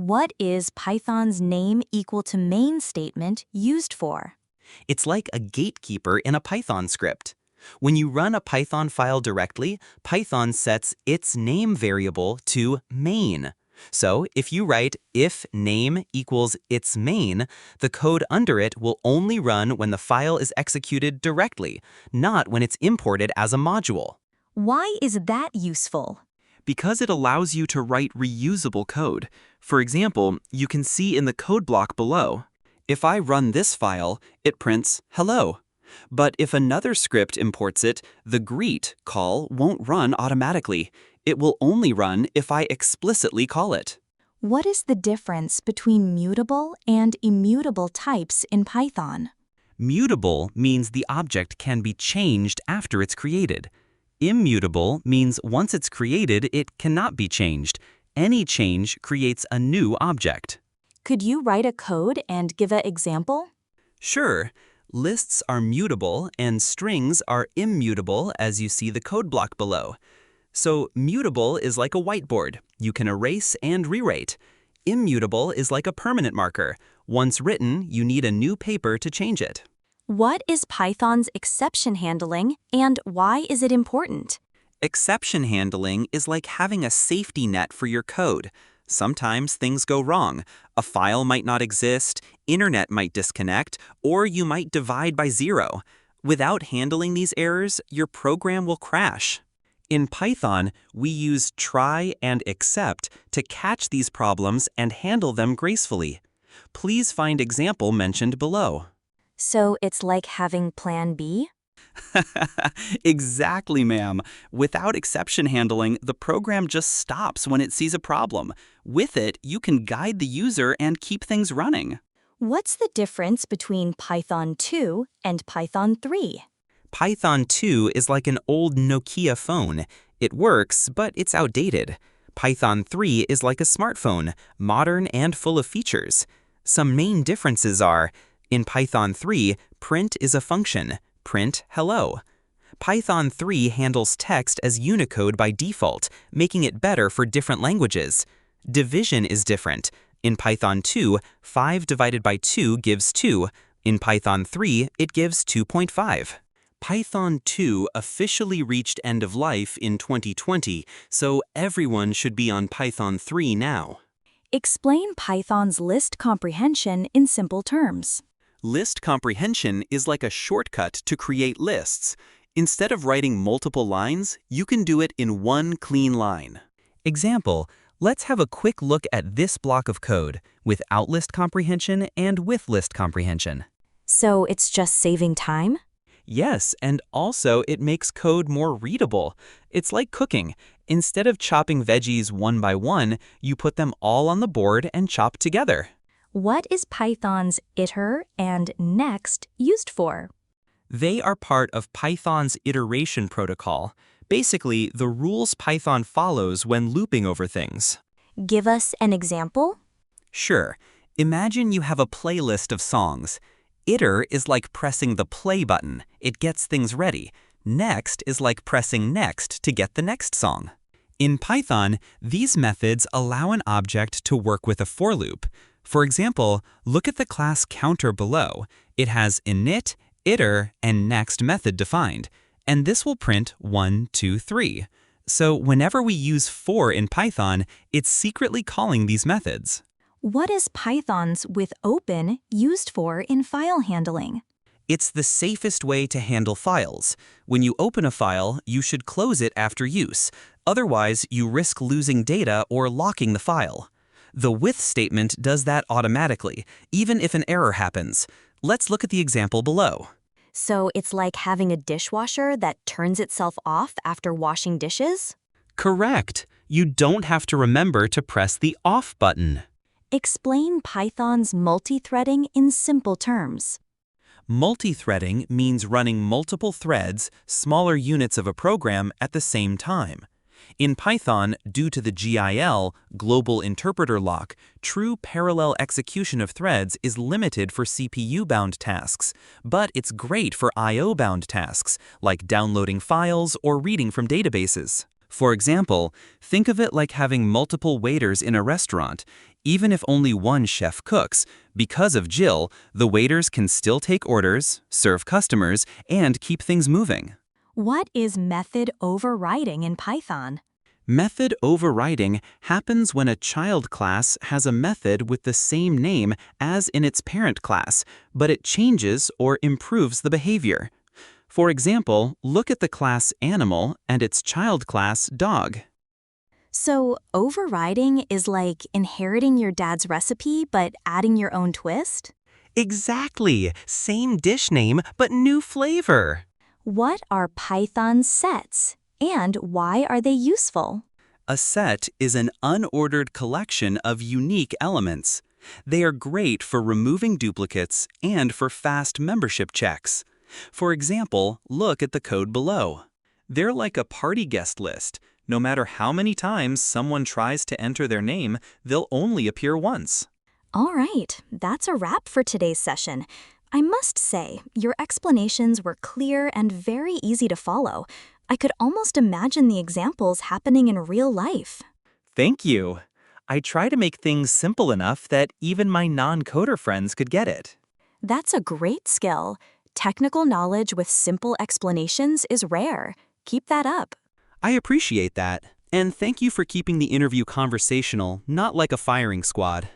What is Python's name equal to main statement used for? It's like a gatekeeper in a Python script. When you run a Python file directly, Python sets its name variable to main. So if you write if name equals its main, the code under it will only run when the file is executed directly, not when it's imported as a module. Why is that useful? Because it allows you to write reusable code. For example, you can see in the code block below. If I run this file, it prints hello. But if another script imports it, the greet call won't run automatically. It will only run if I explicitly call it. What is the difference between mutable and immutable types in Python? Mutable means the object can be changed after it's created. Immutable means once it's created, it cannot be changed. Any change creates a new object. Could you write a code and give an example? Sure, lists are mutable and strings are immutable, as you see the code block below. So mutable is like a whiteboard. You can erase and rewrite. Immutable is like a permanent marker. Once written, you need a new paper to change it. What is Python's exception handling and why is it important? Exception handling is like having a safety net for your code. Sometimes things go wrong. A file might not exist, internet might disconnect, or you might divide by 0. Without handling these errors, your program will crash. In Python, we use try and except to catch these problems and handle them gracefully. Please find example mentioned below. So it's like having Plan B? Exactly, ma'am. Without exception handling, the program just stops when it sees a problem. With it, you can guide the user and keep things running. What's the difference between Python 2 and Python 3? Python 2 is like an old Nokia phone. It works, but it's outdated. Python 3 is like a smartphone, modern and full of features. Some main differences are, in Python 3, print is a function, print hello. Python 3 handles text as Unicode by default, making it better for different languages. Division is different. In Python 2, 5 divided by 2 gives 2. In Python 3, it gives 2.5. Python 2 officially reached end of life in 2020, so everyone should be on Python 3 now. Explain Python's list comprehension in simple terms. List comprehension is like a shortcut to create lists. Instead of writing multiple lines, you can do it in one clean line. Example, let's have a quick look at this block of code without list comprehension and with list comprehension. So it's just saving time? Yes, and also it makes code more readable. It's like cooking. Instead of chopping veggies one by one, you put them all on the board and chop together. What is Python's iter and next used for? They are part of Python's iteration protocol, basically the rules Python follows when looping over things. Give us an example. Sure, imagine you have a playlist of songs. Iter is like pressing the play button. It gets things ready. Next is like pressing next to get the next song. In Python, these methods allow an object to work with a for loop. For example, look at the class counter below. It has init, iter, and next method defined, and this will print 1, 2, 3. So whenever we use for in Python, it's secretly calling these methods. What is Python's with open used for in file handling? It's the safest way to handle files. When you open a file, you should close it after use. Otherwise, you risk losing data or locking the file. The with statement does that automatically, even if an error happens. Let's look at the example below. So it's like having a dishwasher that turns itself off after washing dishes? Correct. You don't have to remember to press the off button. Explain Python's multi-threading in simple terms. Multi-threading means running multiple threads, smaller units of a program, at the same time. In Python, due to the GIL, Global Interpreter Lock, true parallel execution of threads is limited for CPU-bound tasks, but it's great for I/O-bound tasks, like downloading files or reading from databases. For example, think of it like having multiple waiters in a restaurant. Even if only one chef cooks, because of Jill, the waiters can still take orders, serve customers, and keep things moving. What is method overriding in Python? Method overriding happens when a child class has a method with the same name as in its parent class, but it changes or improves the behavior. For example, look at the class animal and its child class dog. So, overriding is like inheriting your dad's recipe but adding your own twist? Exactly! Same dish name, but new flavor. What are Python sets? And why are they useful? A set is an unordered collection of unique elements. They are great for removing duplicates and for fast membership checks. For example, look at the code below. They're like a party guest list. No matter how many times someone tries to enter their name, they'll only appear once. All right, that's a wrap for today's session. I must say, your explanations were clear and very easy to follow. I could almost imagine the examples happening in real life. Thank you. I try to make things simple enough that even my non-coder friends could get it. That's a great skill. Technical knowledge with simple explanations is rare. Keep that up. I appreciate that. And thank you for keeping the interview conversational, not like a firing squad.